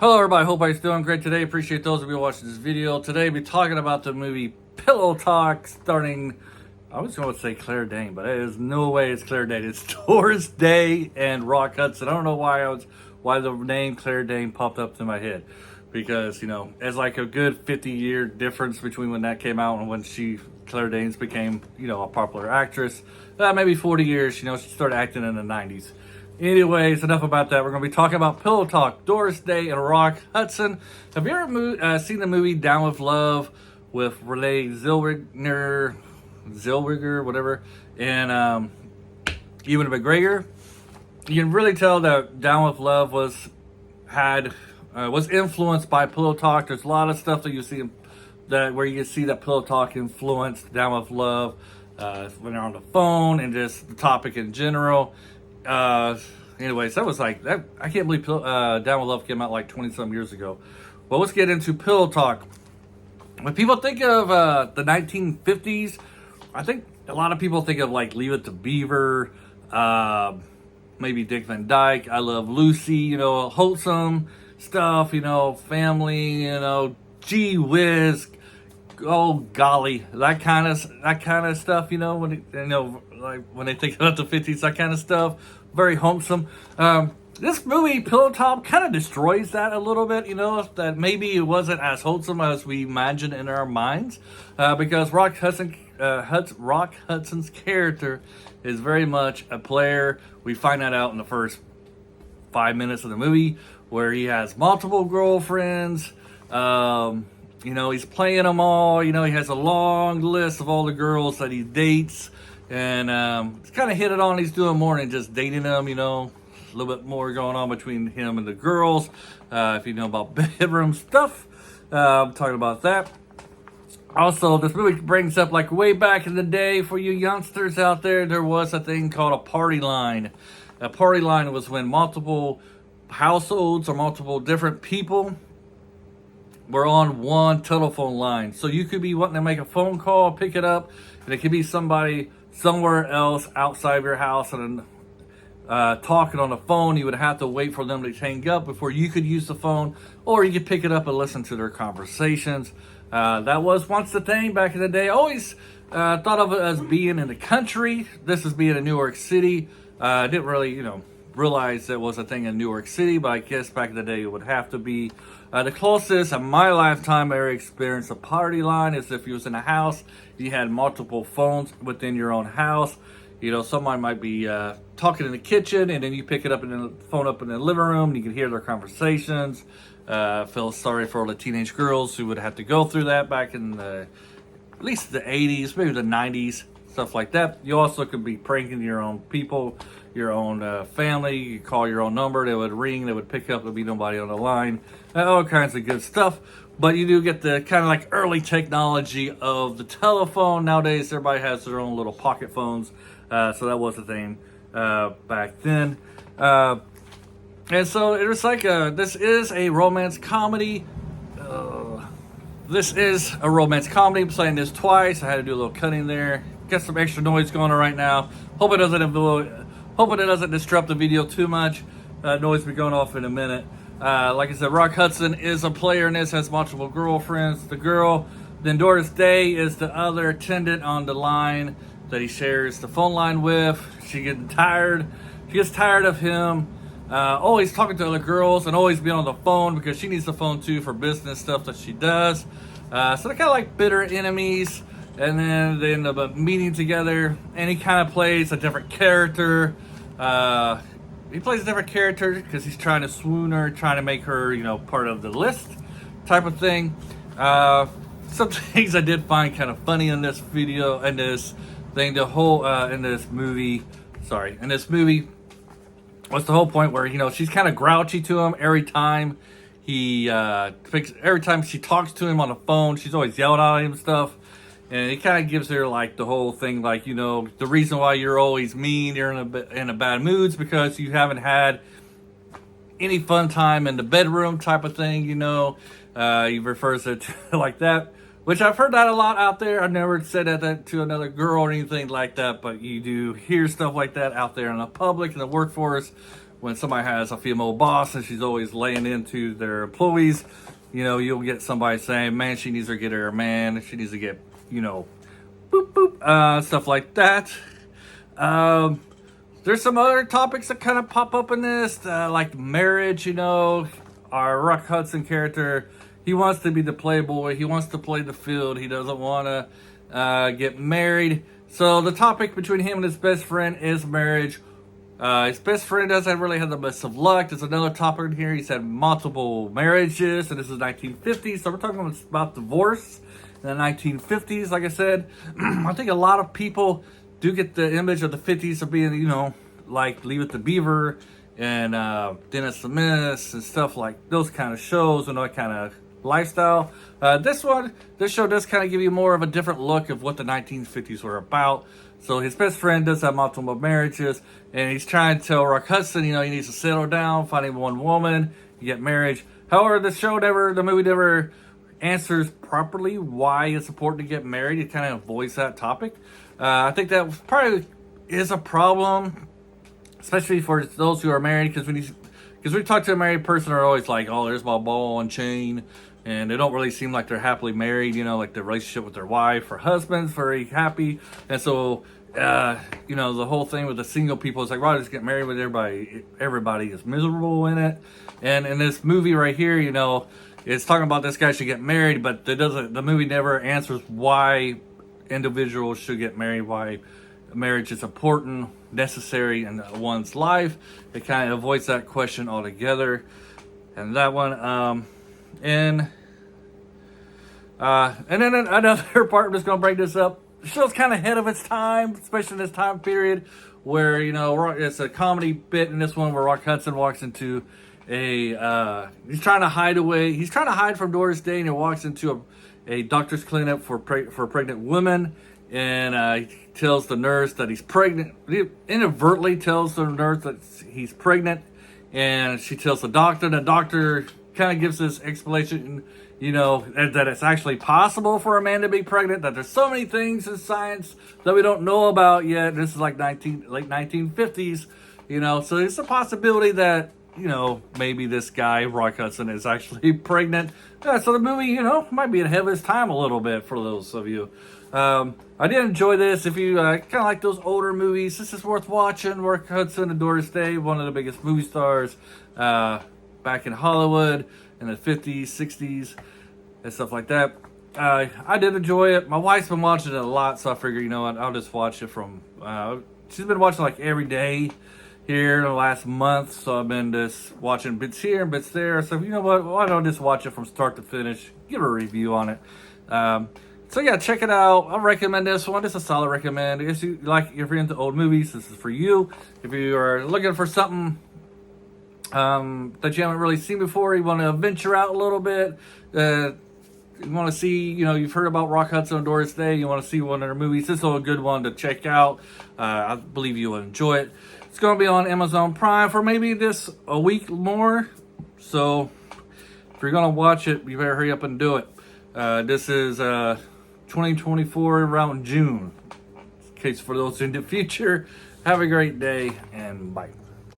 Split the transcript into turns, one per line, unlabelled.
Hello everybody, hope everybody's doing great today. Appreciate those of you watching this video. Today we'll be talking about the movie Pillow Talk starring, I was going to say Claire Danes, but there's no way it's Claire Danes. It's Doris Day and Rock Hudson. I don't know why the name Claire Danes popped up to my head. Because, it's like a good 50-year difference between when that came out and when Claire Danes became, a popular actress. Maybe 40 years, she started acting in the 90s. Anyways, enough about that. We're going to be talking about Pillow Talk, Doris Day and Rock Hudson. Have you ever seen the movie Down with Love with Renee Zellweger, whatever, and Ewan McGregor? You can really tell that Down with Love was influenced by Pillow Talk. There's a lot of stuff that you see where you can see that Pillow Talk influenced Down with Love when they're on the phone and just the topic in general. Anyways, that was like that. I can't believe Down with Love came out like 20-some years ago. Well, let's get into Pillow Talk. When people think of the 1950s, I think a lot of people think of like Leave It to Beaver, maybe Dick Van Dyke, I Love Lucy, wholesome stuff, family, gee whiz, oh golly, that kind of stuff, when they think about the 50s, that kind of stuff, very wholesome. This movie, Pillow Talk, kind of destroys that a little bit, that maybe it wasn't as wholesome as we imagine in our minds, because Rock Hudson's character is very much a player. We find that out in the first 5 minutes of the movie, where he has multiple girlfriends. He's playing them all. He has a long list of all the girls that he dates. And it's kind of hit it on. He's doing more than just dating them, a little bit more going on between him and the girls. If you know about bedroom stuff, I'm talking about that. Also, this movie brings up, like, way back in the day, for you youngsters out there, there was a thing called a party line. A party line was when multiple households or multiple different people were on one telephone line. So you could be wanting to make a phone call, pick it up, and it could be somebody somewhere else outside of your house and talking on the phone. You would have to wait for them to hang up before you could use the phone, or you could pick it up and listen to their conversations. That was once the thing back in the day. Always thought of it as being in the country. This is being in New York City. I didn't really, realize it was a thing in New York City, but I guess back in the day it would have to be. The closest in my lifetime I ever experienced a party line is if you was in a house, you had multiple phones within your own house. Someone might be talking in the kitchen, and then you pick it up and then phone up in the living room, and you can hear their conversations. Feel sorry for all the teenage girls who would have to go through that back in at least the 80s, maybe the 90s, stuff like that. You also could be pranking your own people, your own family. You could call your own number, they would ring, they would pick up, there'd be nobody on the line, all kinds of good stuff. But you do get the kind of like early technology of the telephone. Nowadays everybody has their own little pocket phones, so that was the thing back then. And so it was like this is a romance comedy. This is a romance comedy. I'm playing this twice. I had to do a little cutting there. Got some extra noise going on right now. Hope it doesn't disrupt the video too much. Noise will be going off in a minute. Like I said, Rock Hudson is a player in this, has multiple girlfriends. The girl, then Doris Day is the other attendant on the line that he shares the phone line with. She gets tired of him always talking to other girls and always being on the phone, because she needs the phone too for business stuff that she does. So they're kind of like bitter enemies. And then they end up meeting together, and he kind of plays a different character. He plays a different character because he's trying to swoon her, trying to make her, part of the list type of thing. Some things I did find kind of funny in this video, in this thing, in this movie, what's the whole point where, she's kind of grouchy to him every time every time she talks to him on the phone, she's always yelling at him and stuff. And it kind of gives her like the whole thing, like, the reason why you're always mean, you're in a bad moods because you haven't had any fun time in the bedroom type of thing, He refers it to like that, which I've heard that a lot out there. I've never said that to another girl or anything like that, but you do hear stuff like that out there in the public, in the workforce, when somebody has a female boss and she's always laying into their employees, you know, you'll get somebody saying, man, she needs to get her a man. She needs to get, you know, boop, boop, stuff like that. There's some other topics that kind of pop up in this, like marriage, you know. Our Rock Hudson character, he wants to be the playboy. He wants to play the field. He doesn't want to get married. So the topic between him and his best friend is marriage. His best friend doesn't really have the best of luck. There's another topic in here. He's had multiple marriages, and this is 1950s. So we're talking about divorce in the 1950s. Like I said, I think a lot of people do get the image of the 50s of being, you know, like Leave It to Beaver and Dennis the Menace and stuff like those kind of shows and that kind of lifestyle. This show does kind of give you more of a different look of what the 1950s were about. So his best friend does have multiple marriages, and he's trying to tell Rock Hudson, you know, he needs to settle down, find him one woman, get married. However, the movie never answers properly why it's important to get married. It kind of avoids that topic. I think that probably is a problem, especially for those who are married, because when we talk to a married person, they're always like, oh, there's my ball and chain, and they don't really seem like they're happily married, you know, like the relationship with their wife or husband's very happy. And so, you know, the whole thing with the single people is like, well, just get married with everybody. Everybody is miserable in it. And in this movie right here, you know, it's talking about this guy should get married, but the movie never answers why individuals should get married, why marriage is important, necessary in one's life. It kind of avoids that question altogether. And that one, and then another part, I'm just going to bring this up. The show's kind of ahead of its time, especially in this time period where, you know, it's a comedy bit in this one where Rock Hudson walks into he's trying to hide from Doris Day, and he walks into a doctor's clinic for pregnant women, and he tells the nurse that he's pregnant. He inadvertently tells the nurse that he's pregnant, and she tells the doctor. The doctor kind of gives this explanation, you know, that it's actually possible for a man to be pregnant, that there's so many things in science that we don't know about yet. This is like late 1950s, you know, so it's a possibility that, you know, maybe this guy, Rock Hudson, is actually pregnant. So the movie, you know, might be ahead of its time a little bit for those of you. I did enjoy this. If you kind of like those older movies, this is worth watching. Rock Hudson and Doris Day, one of the biggest movie stars back in Hollywood in the 50s, 60s, and stuff like that. I did enjoy it. My wife's been watching it a lot, so I figured, you know what, I'll just watch it from... she's been watching like every day here in the last month, so I've been just watching bits here and bits there. So you know what, why don't I just watch it from start to finish, give a review on it. So yeah, check it out. I recommend this one. It's a solid recommend. If you're into old movies, this is for you. If you are looking for something that you haven't really seen before, you want to venture out a little bit, you want to see, you know, you've heard about Rock Hudson and Doris Day, you want to see one of their movies, this is a good one to check out. I believe you will enjoy it. It's going to be on Amazon Prime for maybe a week more. So if you're going to watch it, you better hurry up and do it. This is 2024 around June. In case for those in the future, have a great day and bye.